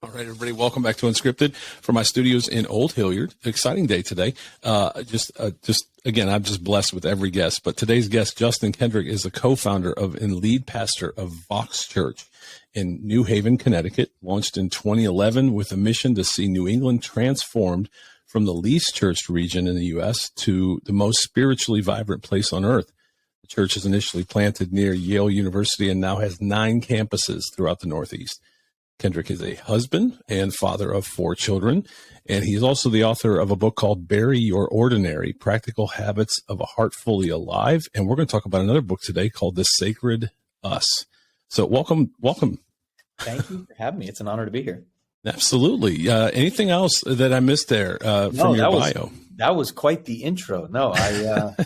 All right, everybody, welcome back to Unscripted from my studios in Old Hilliard. Exciting day today. Again, I'm just blessed with every guest, but today's guest, Justin Kendrick, is the co-founder and lead pastor of Vox Church in New Haven, Connecticut, launched in 2011 with a mission to see New England transformed from the least churched region in the U.S. to the most spiritually vibrant place on earth. The church is initially planted near Yale University and now has 9 campuses throughout the Northeast. Kendrick is a husband and father of 4 children, and he's also the author of a book called Bury Your Ordinary, Practical Habits of a Heart Fully Alive. And we're going to talk about another book today called The Sacred Us. So welcome. Thank you for having me. It's an honor to be here. Absolutely. Anything else that I missed there from your bio? That was quite the intro. No,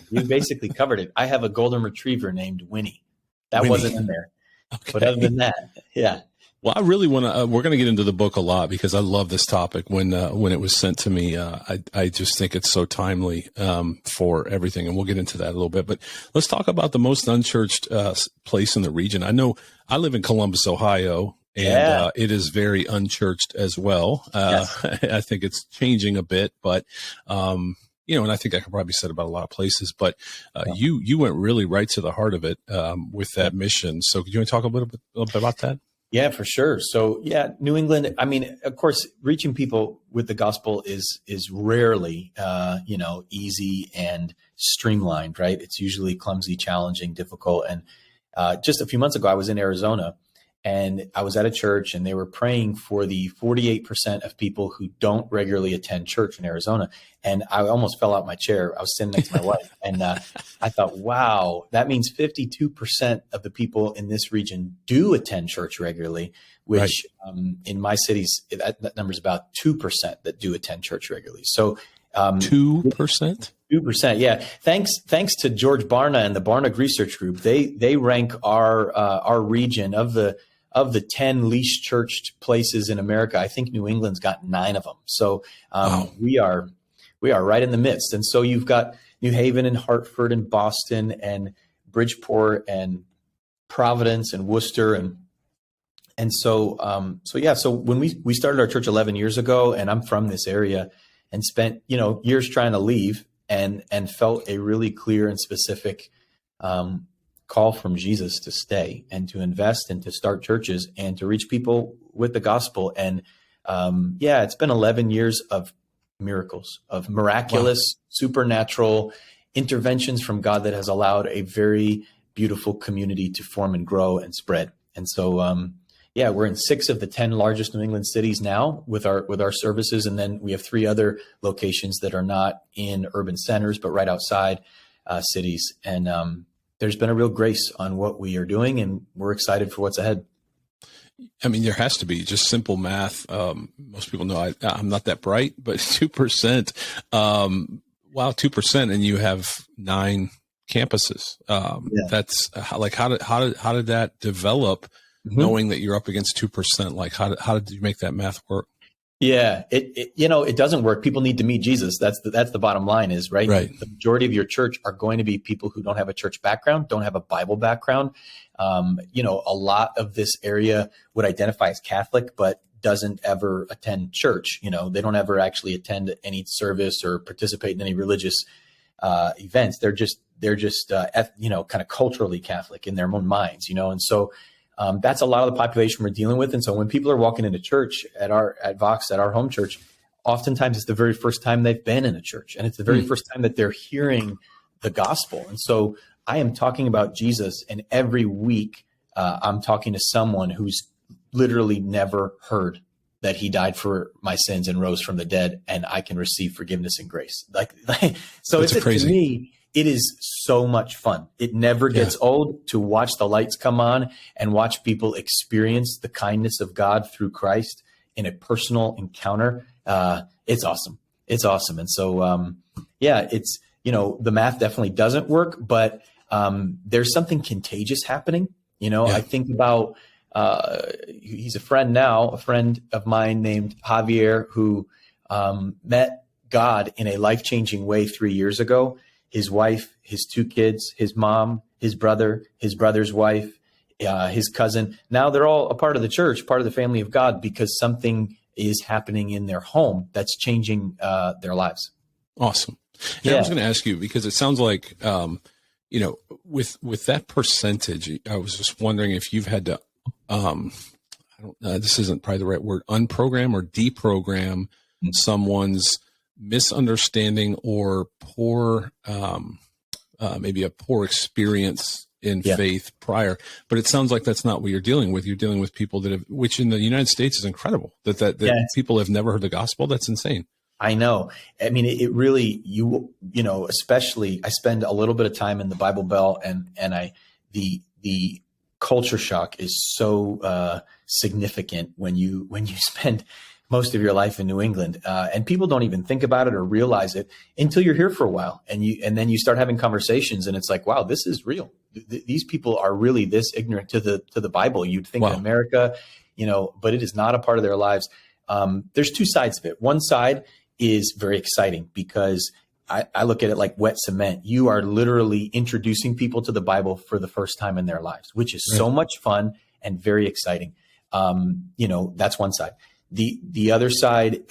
you basically covered it. I have a golden retriever named Winnie. Winnie wasn't in there. Okay. But other than that, yeah. Well, I really want to, we're going to get into the book a lot because I love this topic. When it was sent to me, I just think it's so timely for everything. And we'll get into that a little bit, but let's talk about the most unchurched place in the region. I know I live in Columbus, Ohio, and it is very unchurched as well. Yes. I think it's changing a bit, but, and I think I could probably say about a lot of places, but you went really right to the heart of it with that mission. So could you want to talk a little bit about that? Yeah, for sure. So New England, I mean, of course, reaching people with the gospel is rarely, easy and streamlined, right? It's usually clumsy, challenging, difficult. And just a few months ago, I was in Arizona and I was at a church and they were praying for the 48% of people who don't regularly attend church in Arizona. And I almost fell out my chair. I was sitting next to my wife and I thought, wow, that means 52% of the people in this region do attend church regularly, which in my cities, that number is about 2% that do attend church regularly. So 2%? 2%. Yeah. Thanks to George Barna and the Barna Research Group. They rank our region of the 10 least churched places in America. I think New England's got 9 of them. So wow. we are right in the midst. And so you've got New Haven and Hartford and Boston and Bridgeport and Providence and Worcester. So when we started our church 11 years ago, and I'm from this area and spent, years trying to leave and felt a really clear and specific, call from Jesus to stay and to invest and to start churches and to reach people with the gospel. And it's been 11 years of miracles, of miraculous, supernatural interventions from God that has allowed a very beautiful community to form and grow and spread. And so, we're in 6 of the 10 largest New England cities now with our services. And then we have 3 other locations that are not in urban centers, but right outside cities. And there's been a real grace on what we are doing, and we're excited for what's ahead. I mean, there has to be just simple math. Most people know I'm not that bright, but 2%, 2%, and you have 9 campuses. That's like, how did that develop? Mm-hmm. Knowing that you're up against 2%, like how did you make that math work? Yeah, it doesn't work. People need to meet Jesus. That's the bottom line is, right? The majority of your church are going to be people who don't have a church background, don't have a Bible background. A lot of this area would identify as Catholic, but doesn't ever attend church. They don't ever actually attend any service or participate in any religious events. They're just kind of culturally Catholic in their own minds, and so that's a lot of the population we're dealing with. And so when people are walking into church at Vox, at our home church, oftentimes it's the very first time they've been in a church, and it's the very first time that they're hearing the gospel. And so I am talking about Jesus, and every week I'm talking to someone who's literally never heard that he died for my sins and rose from the dead, and I can receive forgiveness and grace. So to me, it is so much fun. It never gets old to watch the lights come on and watch people experience the kindness of God through Christ in a personal encounter. It's awesome. It's awesome. And so, it's, the math definitely doesn't work, but there's something contagious happening. I think about, he's a friend of mine named Javier, who met God in a life-changing way 3 years ago. His wife, his 2 kids, his mom, his brother, his brother's wife, his cousin. Now they're all a part of the church, part of the family of God, because something is happening in their home that's changing their lives. Awesome. And I was going to ask you, because it sounds like, with that percentage, I was just wondering if you've had to, this isn't probably the right word, unprogram or deprogram someone's misunderstanding or poor, maybe a poor experience in faith prior. But it sounds like that's not what you're dealing with. You're dealing with people that have, which in the United States is incredible, that people have never heard the gospel. That's insane. I know. I mean, it really, especially I spend a little bit of time in the Bible Belt, and the culture shock is so significant when you spend most of your life in New England, and people don't even think about it or realize it until you're here for a while, and then you start having conversations, and it's like, wow, this is real. These people are really this ignorant to the Bible. You'd think in America, but it is not a part of their lives. There's two sides of it. One side is very exciting because I look at it like wet cement. You are literally introducing people to the Bible for the first time in their lives, which is so much fun and very exciting. That's one side. The other side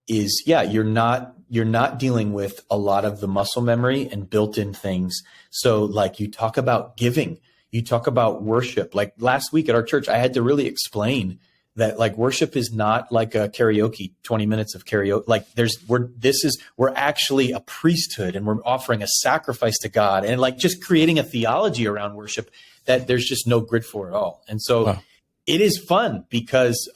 is, you're not dealing with a lot of the muscle memory and built-in things. So like you talk about giving, you talk about worship. Like last week at our church, I had to really explain that like worship is not like a karaoke, 20 minutes of karaoke. Like we're actually a priesthood, and we're offering a sacrifice to God, and like just creating a theology around worship that there's just no grid for at all. And so it is fun because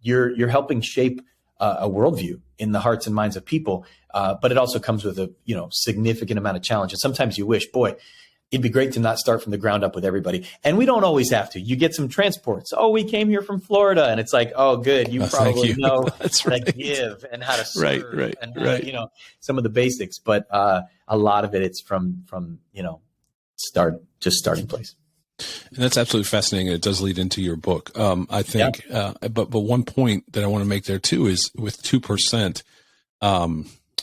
you're helping shape a worldview in the hearts and minds of people. But it also comes with a significant amount of challenge. And sometimes you wish, boy, it'd be great to not start from the ground up with everybody. And we don't always have to. You get some transports. Oh, we came here from Florida. And it's like, oh, good. You probably know how to give and how to serve and how to, some of the basics. But a lot of it's from starting place. And that's absolutely fascinating. It does lead into your book. I think, but one point that I want to make there too is with 2%,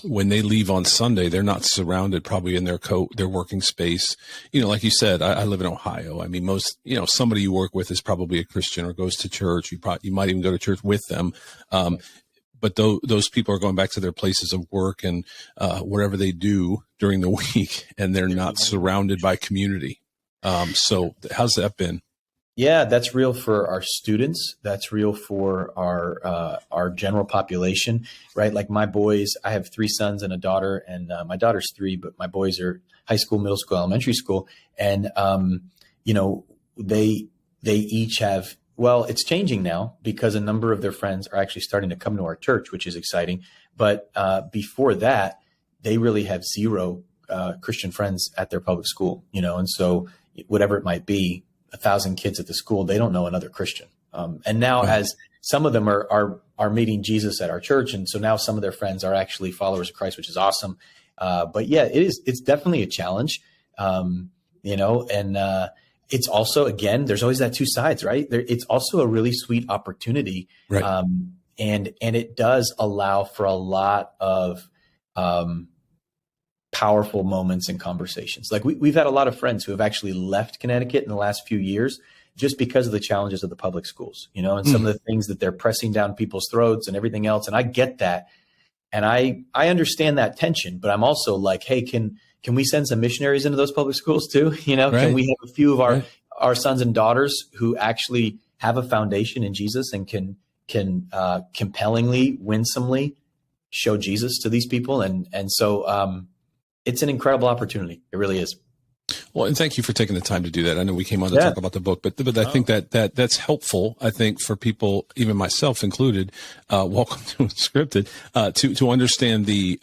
when they leave on Sunday, they're not surrounded probably in their working space. Like you said, I live in Ohio. I mean, most, somebody you work with is probably a Christian or goes to church. You might even go to church with them. But those people are going back to their places of work and whatever they do during the week, and they're not surrounded by community. So how's that been? Yeah, that's real for our students. That's real for our general population, right? Like my boys, I have 3 sons and a daughter, and my daughter's 3, but my boys are high school, middle school, elementary school. And, they each have, it's changing now because a number of their friends are actually starting to come to our church, which is exciting. But before that, they really have 0 Christian friends at their public school, and so whatever it might be, 1,000 kids at the school, they don't know another Christian. And now as some of them are meeting Jesus at our church. And so now some of their friends are actually followers of Christ, which is awesome. But it's definitely a challenge, and it's also, again, there's always that 2 sides, right? It's also a really sweet opportunity. Right. And it does allow for a lot of, powerful moments and conversations. Like we've had a lot of friends who have actually left Connecticut in the last few years just because of the challenges of the public schools, and some of the things that they're pressing down people's throats and everything else. And I get that. And I understand that tension, but I'm also like, hey, can we send some missionaries into those public schools too? Can we have a few of our sons and daughters who actually have a foundation in Jesus and can compellingly, winsomely show Jesus to these people? And so, it's an incredible opportunity. It really is. Well, and thank you for taking the time to do that. I know we came on to talk about the book, but I think that's helpful. I think for people, even myself included, welcome to Unscripted, to understand the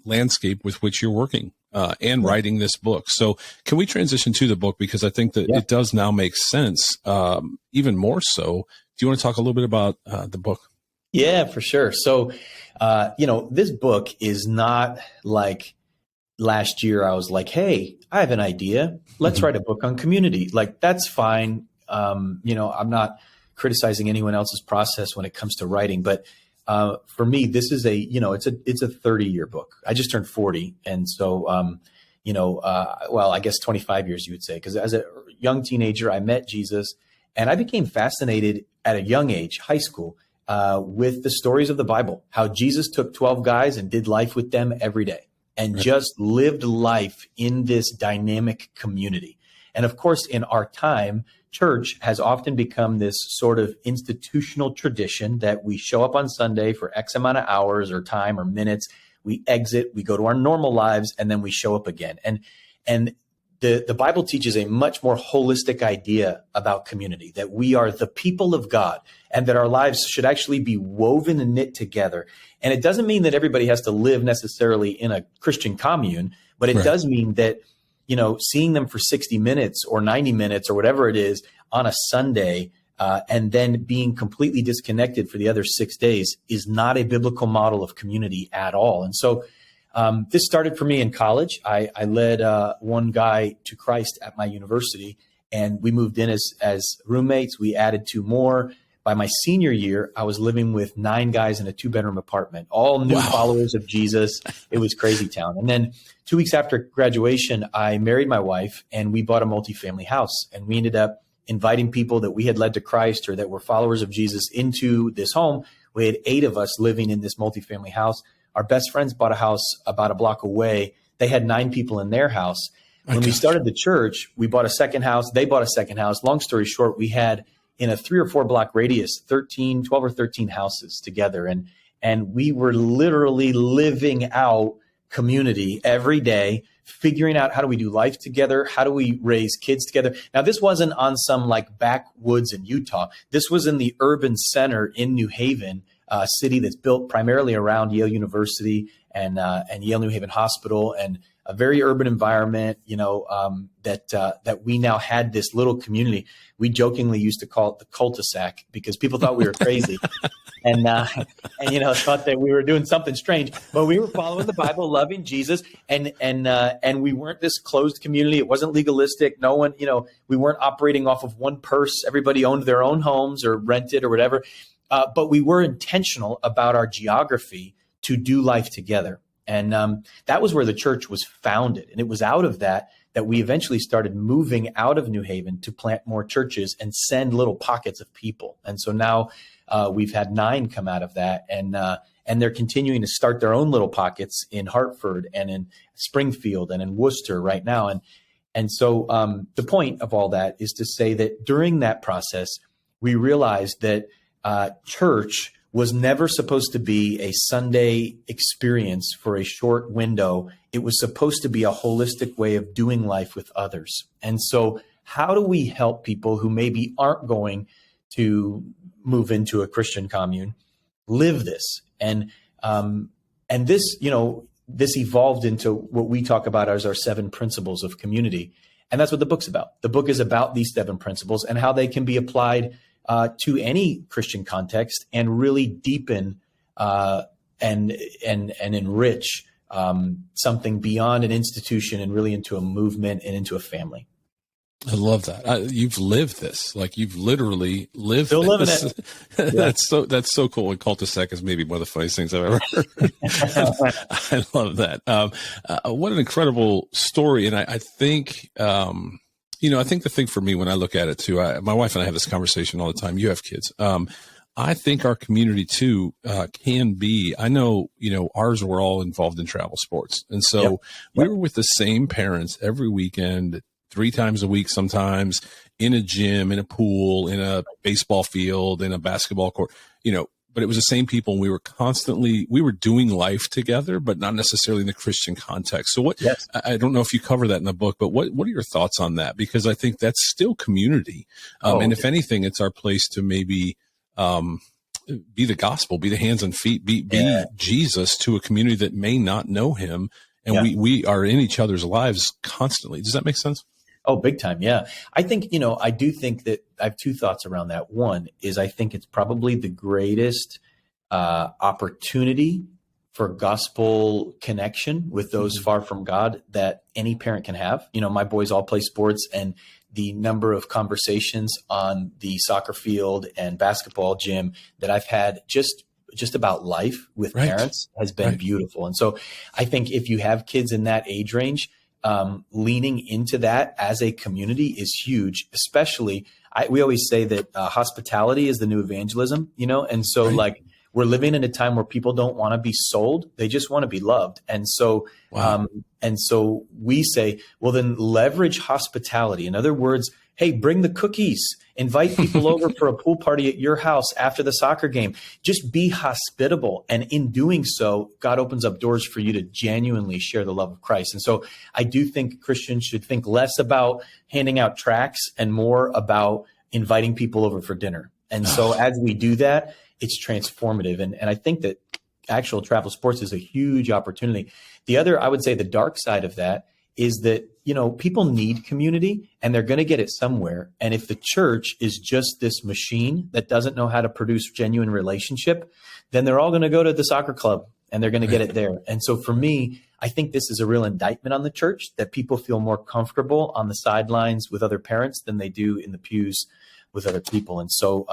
landscape with which you're working and writing this book. So can we transition to the book? Because I think that it does now make sense, even more so. Do you want to talk a little bit about the book? Yeah, for sure. So, this book is not like last year I was like, hey, I have an idea. Let's write a book on community. Like, that's fine. I'm not criticizing anyone else's process when it comes to writing, but for me, this is it's a 30-year book. I just turned 40. And so, I guess 25 years, you would say, because as a young teenager, I met Jesus, and I became fascinated at a young age, high school, with the stories of the Bible, how Jesus took 12 guys and did life with them every day and just lived life in this dynamic community. And of course, in our time, church has often become this sort of institutional tradition that we show up on Sunday for X amount of hours or time or minutes. We exit, we go to our normal lives, and then we show up again. And the Bible teaches a much more holistic idea about community, that we are the people of God and that our lives should actually be woven and knit together. And it doesn't mean that everybody has to live necessarily in a Christian commune, but it does mean that, seeing them for 60 minutes or 90 minutes or whatever it is on a Sunday, and then being completely disconnected for the other 6 days is not a biblical model of community at all. And so this started for me in college. I led one guy to Christ at my university, and we moved in as roommates. We added 2 more. By my senior year, I was living with 9 guys in a 2-bedroom apartment, all new followers of Jesus. It was crazy town. And then 2 weeks after graduation, I married my wife, and we bought a multifamily house. And we ended up inviting people that we had led to Christ or that were followers of Jesus into this home. We had 8 of us living in this multifamily house. Our best friends bought a house about a block away. They had 9 people in their house. When we started the church, we bought a second house. They bought a second house. Long story short, we had in a 3 or 4 block radius, 12 or 13 houses together. And we were literally living out community every day, figuring out how do we do life together? How do we raise kids together? Now, this wasn't on some like backwoods in Utah. This was in the urban center in New Haven, a city that's built primarily around Yale University and Yale New Haven Hospital, and a very urban environment, that we now had this little community. We jokingly used to call it the cul-de-sac because people thought we were crazy and thought that we were doing something strange, but we were following the Bible, loving Jesus. And we weren't this closed community. It wasn't legalistic. No one, we weren't operating off of one purse. Everybody owned their own homes or rented or whatever. But we were intentional about our geography to do life together. And that was where the church was founded. And it was out of that we eventually started moving out of New Haven to plant more churches and send little pockets of people. And so now we've had 9 come out of that. And they're continuing to start their own little pockets in Hartford and in Springfield and in Worcester right now. And so the point of all that is to say that during that process, we realized that church was never supposed to be a Sunday experience for a short window. It was supposed to be a holistic way of doing life with others. And so how do we help people who maybe aren't going to move into a Christian commune live this? And this, this evolved into what we talk about as our 7 principles of community. And that's what the book's about. The book is about these 7 principles and how they can be applied to any Christian context and really deepen and enrich something beyond an institution and really into a movement and into a family. I love that. You've lived this, like you've literally lived. Still living it. Yeah. That's so cool. And cul-de-sac is maybe one of the funniest things I've ever heard. I love that. What an incredible story. And I think, I think the thing for me when I look at it too, my wife and I have this conversation all the time. You have kids. I think our community too can be, I know, ours were all involved in travel sports. And so we were with the same parents every weekend, 3 times a week, sometimes in a gym, in a pool, in a baseball field, in a basketball court, but it was the same people. And we were doing life together, but not necessarily in the Christian context. So I don't know if you cover that in the book, but what are your thoughts on that? Because I think that's still community. And if anything, it's our place to maybe, be the gospel, be the hands and feet, be Jesus to a community that may not know him. And we are in each other's lives constantly. Does that make sense? Oh, big time. Yeah. I think, I do think that I have 2 thoughts around that. One is I think it's probably the greatest opportunity for gospel connection with those far from God that any parent can have. My boys all play sports, and the number of conversations on the soccer field and basketball gym that I've had just about life with parents has been beautiful. And so I think if you have kids in that age range, leaning into that as a community is huge. Especially, we always say that hospitality is the new evangelism, and so like we're living in a time where people don't want to be sold; they just want to be loved. And so, we say, well, then leverage hospitality. In other words, hey, bring the cookies. Invite people over for a pool party at your house after the soccer game. Just be hospitable. And in doing so, God opens up doors for you to genuinely share the love of Christ. And so I do think Christians should think less about handing out tracts and more about inviting people over for dinner. And so as we do that, it's transformative. And I think that actual travel sports is a huge opportunity. The other, I would say the dark side of that is that, people need community and they're going to get it somewhere. And if the church is just this machine that doesn't know how to produce genuine relationship, then they're all going to go to the soccer club and they're going to get it there. And so for me, I think this is a real indictment on the church that people feel more comfortable on the sidelines with other parents than they do in the pews with other people. And so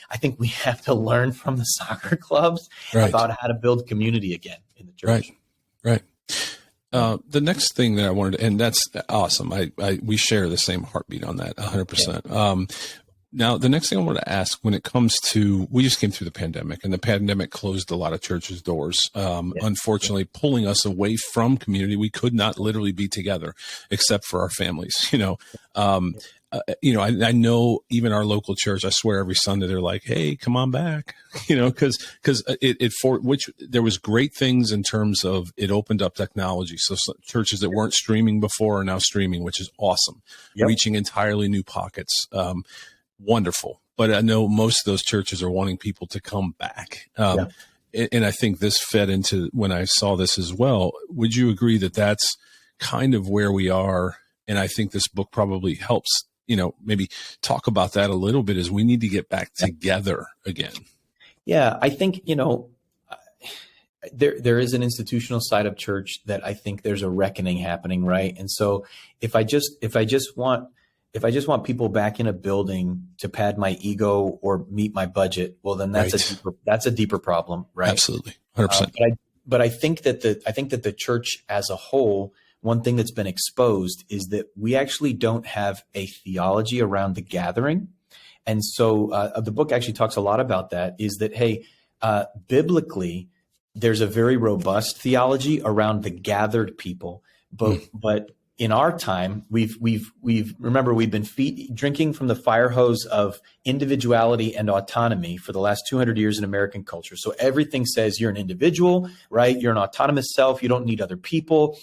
I think we have to learn from the soccer clubs about how to build community again in the church. Right. The next thing that I wanted to, and that's awesome. We share the same heartbeat on that 100%. Yeah. Now, the next thing I want to ask when it comes to, we just came through the pandemic and the pandemic closed a lot of churches' doors, unfortunately pulling us away from community. We could not literally be together except for our families, I know even our local church, I swear every Sunday they're like, hey, come on back, because which there was great things in terms of it opened up technology. So churches that weren't streaming before are now streaming, which is awesome. Reaching entirely new pockets. Wonderful. But I know most of those churches are wanting people to come back. And I think this fed into when I saw this as well. Would you agree that that's kind of where we are? And I think this book probably helps, maybe talk about that a little bit as we need to get back together again. Yeah, I think, there is an institutional side of church that I think there's a reckoning happening, right? And so if I just want people back in a building to pad my ego or meet my budget, well, then that's a deeper problem, right? Absolutely, 100%. But I think that the church as a whole, one thing that's been exposed is that we actually don't have a theology around the gathering. And so the book actually talks a lot about that, is that, hey, biblically, there's a very robust theology around the gathered people. But in our time, we've been drinking from the fire hose of individuality and autonomy for the last 200 years in American culture. So everything says you're an individual, right? You're an autonomous self. You don't need other people.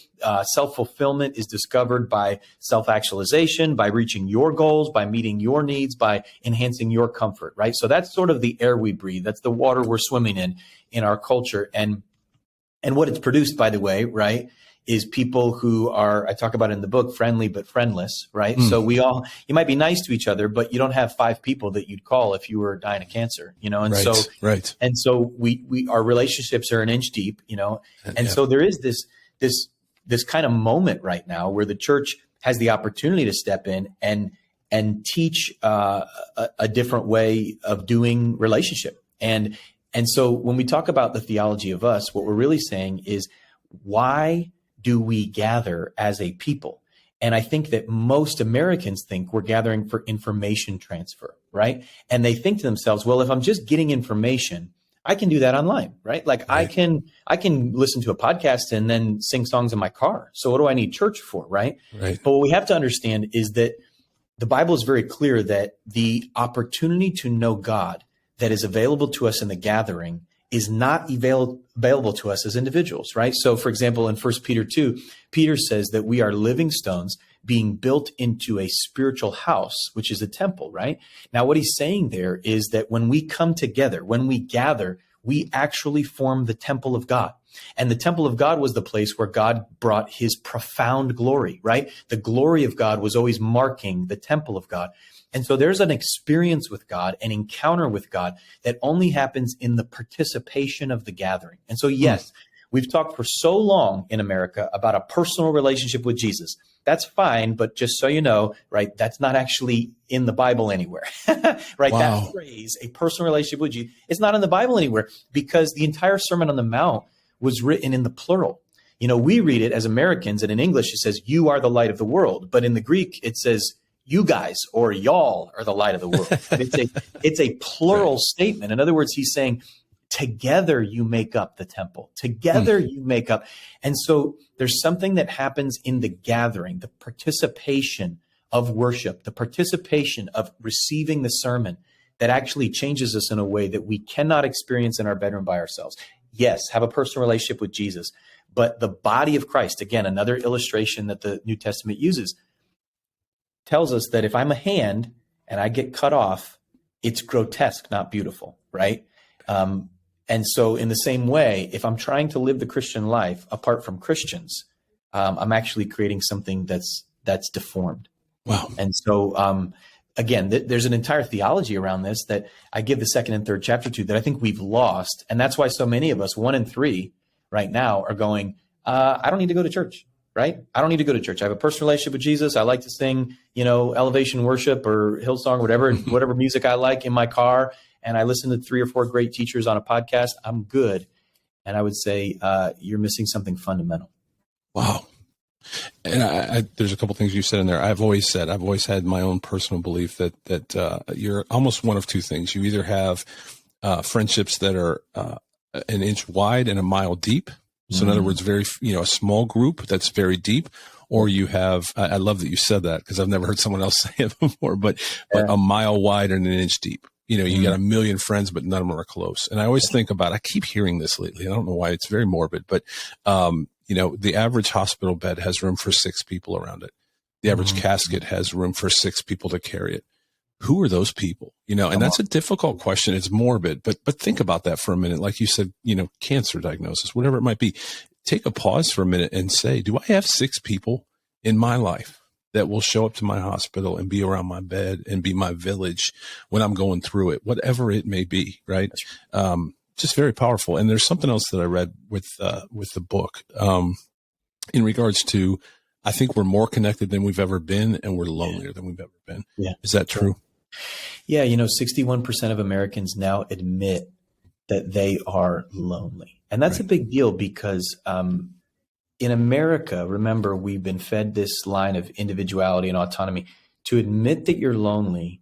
Self-fulfillment is discovered by self-actualization, by reaching your goals, by meeting your needs, by enhancing your comfort, right? So that's sort of the air we breathe. That's the water we're swimming in our culture. And what it's produced, by the way, right, is people who are, I talk about it in the book, friendly but friendless, right? So you might be nice to each other, but you don't have 5 people that you'd call if you were dying of cancer, And so our relationships are an inch deep, And so there is this kind of moment right now where the church has the opportunity to step in and teach a different way of doing relationship. And so when we talk about the theology of us, what we're really saying is, why do we gather as a people? And I think that most Americans think we're gathering for information transfer, right? And they think to themselves, well, if I'm just getting information, I can do that online, right? Like I can listen to a podcast and then sing songs in my car. So what do I need church for, right? But what we have to understand is that the Bible is very clear that the opportunity to know God that is available to us in the gathering is not available to us as individuals, right? So for example, in 1 Peter 2, Peter says that we are living stones being built into a spiritual house, which is a temple, right? Now, what he's saying there is that when we come together, when we gather, we actually form the temple of God. And the temple of God was the place where God brought his profound glory, right? The glory of God was always marking the temple of God. And so there's an experience with God, an encounter with God that only happens in the participation of the gathering. And so, yes, we've talked for so long in America about a personal relationship with Jesus. That's fine, but just so you know, right, that's not actually in the Bible anywhere, right? Wow. That phrase, a personal relationship with Jesus, it's not in the Bible anywhere because the entire Sermon on the Mount was written in the plural. We read it as Americans, and in English it says, you are the light of the world. But in the Greek, it says, you guys or y'all are the light of the world. It's a plural statement. In other words, he's saying, together you make up the temple. Together you make up. And so there's something that happens in the gathering, the participation of worship, the participation of receiving the sermon that actually changes us in a way that we cannot experience in our bedroom by ourselves. Yes, have a personal relationship with Jesus, but the body of Christ, again, another illustration that the New Testament uses, tells us that if I'm a hand and I get cut off, it's grotesque, not beautiful, right? And so in the same way, if I'm trying to live the Christian life apart from Christians, I'm actually creating something that's deformed. Wow. And so, again, there's an entire theology around this that I give the second and third chapter to that I think we've lost. And that's why so many of us, 1 in 3 right now, are going, I don't need to go to church, right? I don't need to go to church. I have a personal relationship with Jesus. I like to sing, elevation worship or Hillsong, whatever music I like in my car. And I listen to 3 or 4 great teachers on a podcast. I'm good. And I would say you're missing something fundamental. Wow. And there's a couple things you said in there. I've always had my own personal belief that you're almost one of two things. You either have friendships that are an inch wide and a mile deep. So in other words, a small group that's very deep, or you have, I love that you said that because I've never heard someone else say it before, but a mile wide and an inch deep. You got a million friends, but none of them are close. And I always think about, I keep hearing this lately. I don't know why, it's very morbid, but, the average hospital bed has room for 6 people around it. The average casket has room for 6 people to carry it. Who are those people? And that's a difficult question. It's morbid, but think about that for a minute. Like you said, cancer diagnosis, whatever it might be, take a pause for a minute and say, do I have 6 people in my life that will show up to my hospital and be around my bed and be my village when I'm going through it, whatever it may be, right? Just very powerful. And there's something else that I read with the book in regards to, I think we're more connected than we've ever been, and we're lonelier than we've ever been. Yeah. Is that true? Yeah. 61% of Americans now admit that they are lonely. And that's a big deal because in America, remember, we've been fed this line of individuality and autonomy. To admit that you're lonely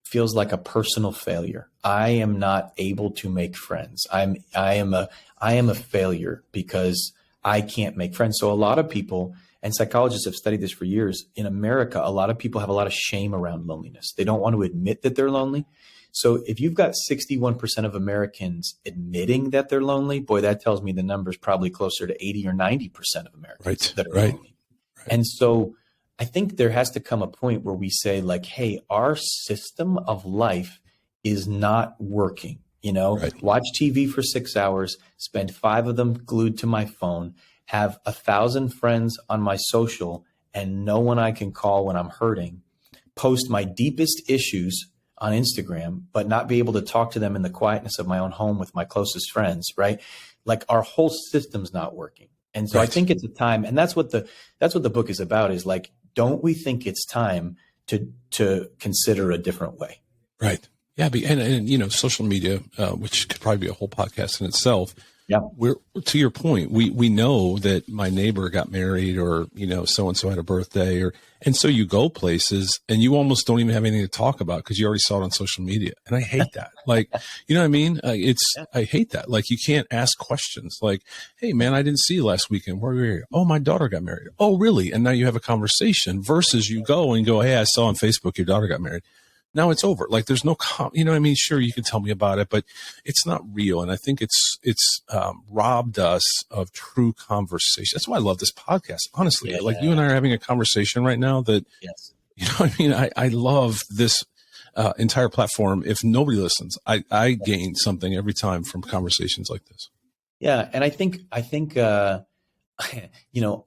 feels like a personal failure. I am not able to make friends. I am a failure because I can't make friends. So a lot of people, and psychologists have studied this for years, in America, a lot of people have a lot of shame around loneliness. They don't want to admit that they're lonely. So if you've got 61% of Americans admitting that they're lonely, boy, that tells me the number's probably closer to 80 or 90% of Americans that are lonely. Right. And so I think there has to come a point where we say, like, hey, our system of life is not working. Watch TV for 6 hours, spend 5 of them glued to my phone, have 1,000 friends on my social and no one I can call when I'm hurting, post my deepest issues on Instagram, but not be able to talk to them in the quietness of my own home with my closest friends, right? Like our whole system's not working. And so I think it's a time, and that's what the book is about, is like, don't we think it's time to consider a different way? Right. Yeah. And social media, which could probably be a whole podcast in itself. Yeah. We're, to your point, we know that my neighbor got married, or, so-and-so had a birthday, and so you go places and you almost don't even have anything to talk about because you already saw it on social media. And I hate that. Like, you know what I mean? I hate that. Like, you can't ask questions like, hey man, I didn't see you last weekend. Where were you? Oh, my daughter got married. Oh, really? And now you have a conversation versus you go, hey, I saw on Facebook your daughter got married. Now it's over. Like, there's no, you know what I mean? Sure, you can tell me about it, but it's not real. And I think it's robbed us of true conversation. That's why I love this podcast. Honestly, like you and I are having a conversation right now that, you know what I mean? I love this entire platform. If nobody listens, I gain something every time from conversations like this. Yeah. And I think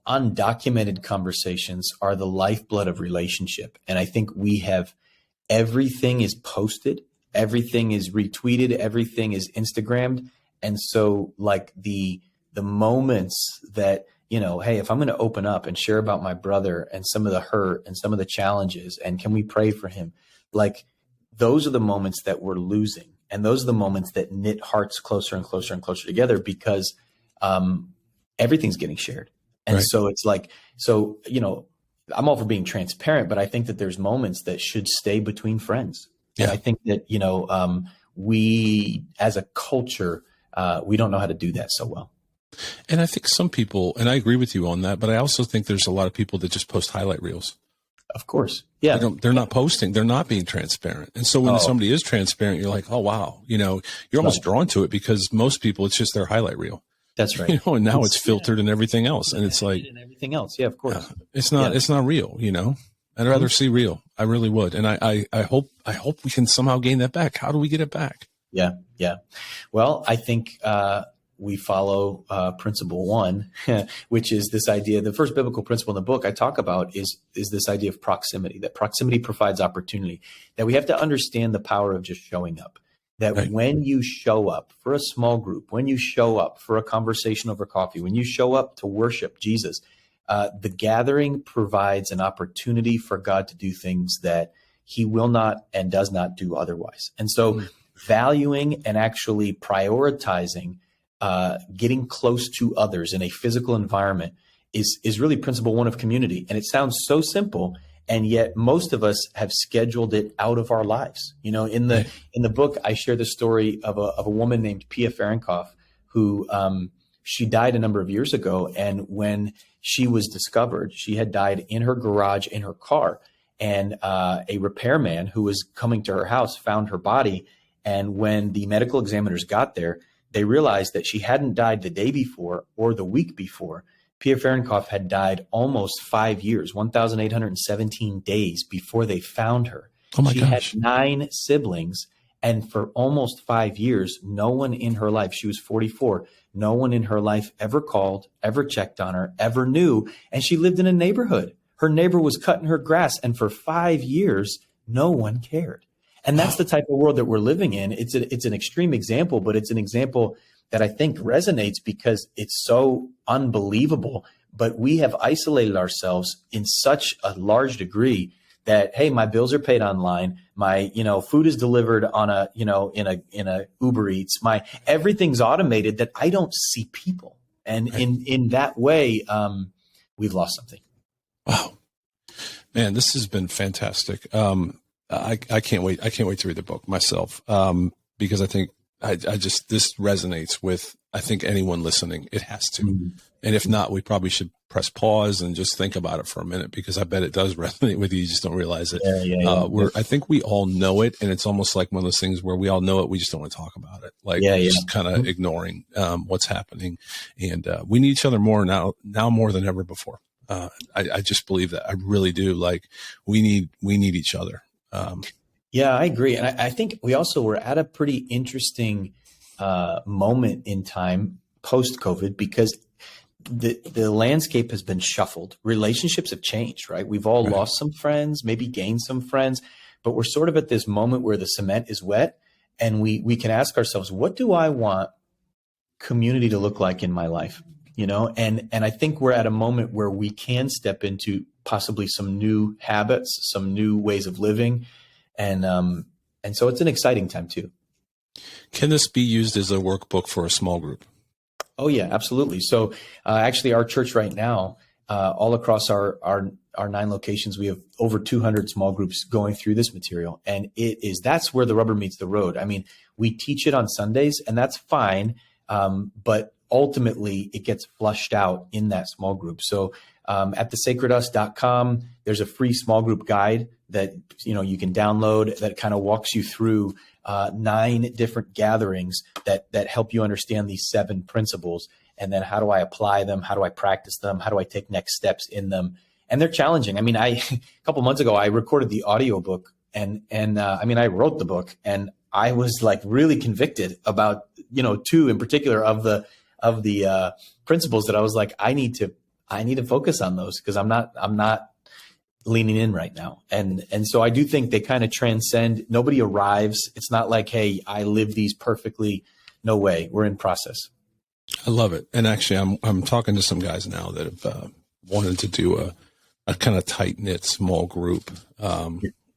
undocumented conversations are the lifeblood of relationship. And I think everything is posted, everything is retweeted, everything is Instagrammed. And so like the moments that, hey, if I'm going to open up and share about my brother and some of the hurt and some of the challenges, and can we pray for him? Like, those are the moments that we're losing. And those are the moments that knit hearts closer and closer and closer together, because everything's getting shared. And Right. so it's like, I'm all for being transparent, but I think that there's moments that should stay between friends. Yeah. And I think that, we as a culture, we don't know how to do that so well. And I think some people, and I agree with you on that, but I also think there's a lot of people that just post highlight reels. Of course. Yeah. They're not posting. They're not being transparent. And so when somebody is transparent, you're like, oh, wow. You're almost drawn to it, because most people, it's just their highlight reel. That's right. And now it's filtered and everything else. And it's like, and everything else. Yeah, of course. It's not real. I'd rather see real. I really would. And I hope we can somehow gain that back. How do we get it back? Yeah. Yeah. Well, I think, we follow principle 1, which is this idea. The first biblical principle in the book I talk about is this idea of proximity, that proximity provides opportunity, that we have to understand the power of just showing up, that Right. when you show up for a small group, when you show up for a conversation over coffee, when you show up to worship Jesus, the gathering provides an opportunity for God to do things that he will not and does not do otherwise. And so valuing and actually prioritizing getting close to others in a physical environment is really principle 1 of community. And it sounds so simple, and yet most of us have scheduled it out of our lives. In the book, I share the story of a woman named Pia Farankoff, who she died a number of years ago. And when she was discovered, she had died in her garage in her car. And a repairman who was coming to her house found her body. And when the medical examiners got there, they realized that she hadn't died the day before or the week before. Pia Farankoff had died almost 5 years, 1,817 days before they found her. Oh my she gosh. had 9 siblings, and for almost 5 years, no one in her life, she was 44, no one in her life ever called, ever checked on her, ever knew. And she lived in a neighborhood. Her neighbor was cutting her grass, and for 5 years, no one cared. And that's the type of world that we're living in. It's an extreme example, but it's an example that I think resonates because it's so unbelievable. But we have isolated ourselves in such a large degree that, hey, my bills are paid online. My, food is delivered on in a Uber Eats. Everything's automated, that I don't see people. And in that way, we've lost something. Wow, man, this has been fantastic. I can't wait. I can't wait to read the book myself, because I think this resonates with, I think, anyone listening. It has to. Mm-hmm. And if not, we probably should press pause and just think about it for a minute, because I bet it does resonate with you. You just don't realize it. Yeah. I think we all know it. And it's almost like one of those things where we all know it. We just don't want to talk about it. Like just kind of ignoring what's happening. And we need each other more now more than ever before. I just believe that. I really do. Like we need each other. Yeah, I agree. And I think we also were at a pretty interesting moment in time post-COVID, because the landscape has been shuffled. Relationships have changed, right? We've all lost some friends, maybe gained some friends, but we're sort of at this moment where the cement is wet, and we can ask ourselves, what do I want community to look like in my life? And I think we're at a moment where we can step into possibly some new habits, some new ways of living. And so it's an exciting time too. Can this be used as a workbook for a small group? Oh yeah, absolutely. So actually our church right now, all across our 9 locations, we have over 200 small groups going through this material. And that's where the rubber meets the road. I mean, we teach it on Sundays, and that's fine. But ultimately it gets flushed out in that small group. So at thesacredus.com, there's a free small group guide that you can download that kind of walks you through 9 different gatherings that help you understand these 7 principles. And then how do I apply them? How do I practice them? How do I take next steps in them? And they're challenging. I mean, a couple months ago, I recorded the audiobook and I wrote the book, and I was like really convicted about, 2 in particular of the principles that I was like, I need to focus on those, because I'm not leaning in right now. And so I do think they kind of transcend. Nobody arrives. It's not like, hey, I live these perfectly. No way. We're in process. I love it. And actually I'm talking to some guys now that have wanted to do a kind of tight knit small group.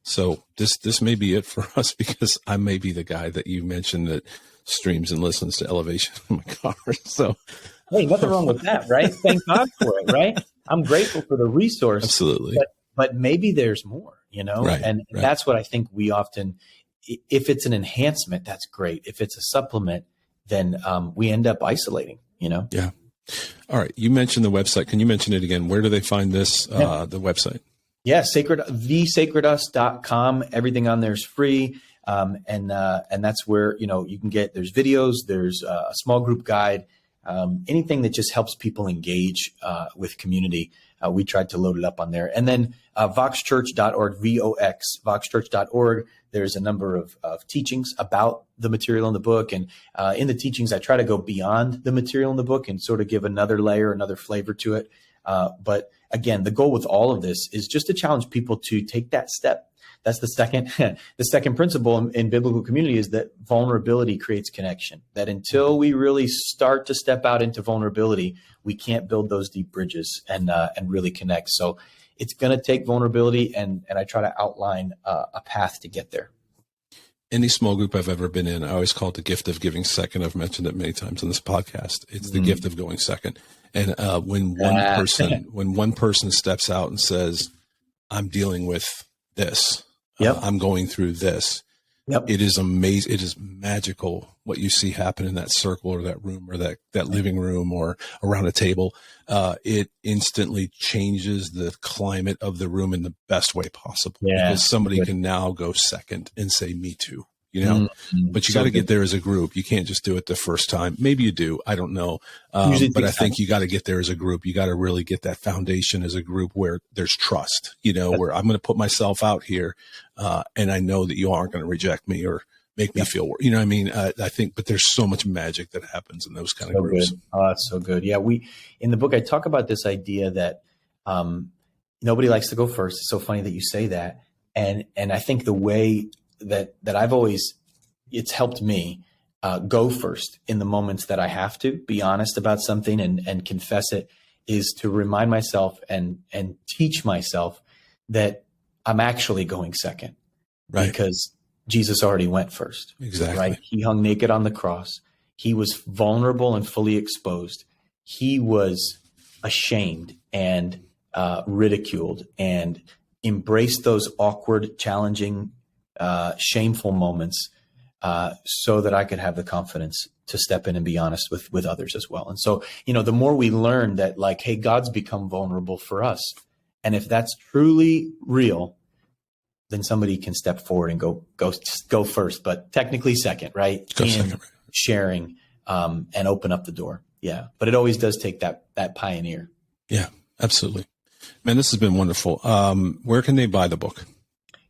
So this may be it for us, because I may be the guy that you mentioned that streams and listens to Elevation in my car. So, hey, nothing wrong with that, right? Thank God for it, right? I'm grateful for the resource. Absolutely. But maybe there's more, Right, and that's what I think we often, if it's an enhancement, that's great. If it's a supplement, then we end up isolating, Yeah. All right. You mentioned the website. Can you mention it again? Where do they find this, the website? Yeah, thesacredus.com. Everything on there is free. And that's where, you can get, there's videos, there's a small group guide, anything that just helps people engage with community. We tried to load it up on there. And then voxchurch.org, voxchurch.org. There's a number of teachings about the material in the book. And in the teachings, I try to go beyond the material in the book and sort of give another layer, another flavor to it. But again, the goal with all of this is just to challenge people to take that step. That's the second principle in biblical community, is that vulnerability creates connection. That until we really start to step out into vulnerability, we can't build those deep bridges and really connect. So it's going to take vulnerability, and I try to outline a path to get there. Any small group I've ever been in, I always call it the gift of giving second. I've mentioned it many times on this podcast. It's the gift of going second. And when one person steps out and says, "I'm dealing with this. I'm going through this." It is amazing. It is magical what you see happen in that circle or that room or that living room or around a table. It instantly changes the climate of the room in the best way possible, because somebody can now go second and say, "Me too." But you got to get there as a group. You can't just do it the first time. Maybe you do. I don't know. But I think you got to get there as a group. You got to really get that foundation as a group where there's trust, where I'm going to put myself out here. And I know that you aren't going to reject me or make me feel, I think, but there's so much magic that happens in those kind of groups. Good. Oh, that's so good. Yeah. In the book, I talk about this idea that, nobody likes to go first. It's so funny that you say that. And I think the way that I've always, it's helped me go first in the moments that I have to be honest about something and confess it, is to remind myself and teach myself that I'm actually going second, because Jesus already went first. Exactly. Right. He hung naked on the cross. He was vulnerable and fully exposed. He was ashamed and ridiculed and embraced those awkward, challenging, shameful moments so that I could have the confidence to step in and be honest with others as well. And so, the more we learn that, like, hey, God's become vulnerable for us. And if that's truly real, then somebody can step forward and go first, but technically second, right? Sharing and open up the door. Yeah. But it always does take that pioneer. Yeah, absolutely. Man, this has been wonderful. Where can they buy the book?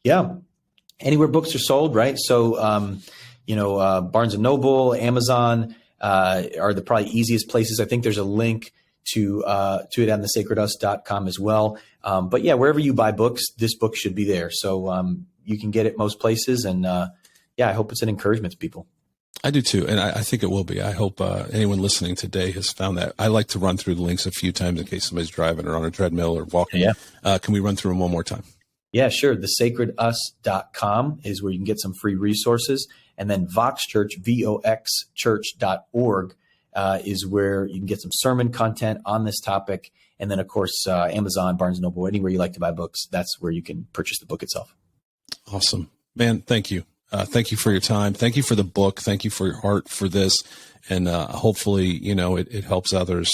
Yeah. Anywhere books are sold, right? So, Barnes & Noble, Amazon are the probably easiest places. I think there's a link to it on thesacredus.com as well. But yeah, wherever you buy books, this book should be there. So you can get it most places. And I hope it's an encouragement to people. I do too. And I think it will be. I hope anyone listening today has found that. I like to run through the links a few times in case somebody's driving or on a treadmill or walking. Yeah. Can we run through them one more time? Yeah, sure. Thesacredus.com is where you can get some free resources. And then Vox Church, voxchurch.org, is where you can get some sermon content on this topic. And then, of course, Amazon, Barnes & Noble, anywhere you like to buy books, that's where you can purchase the book itself. Awesome. Man, thank you. Thank you for your time. Thank you for the book. Thank you for your heart for this. And hopefully, it helps others.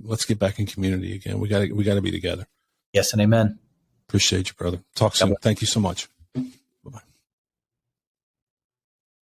Let's get back in community again. We got to be together. Yes and amen. Appreciate you, brother. Talk soon. Thank you so much.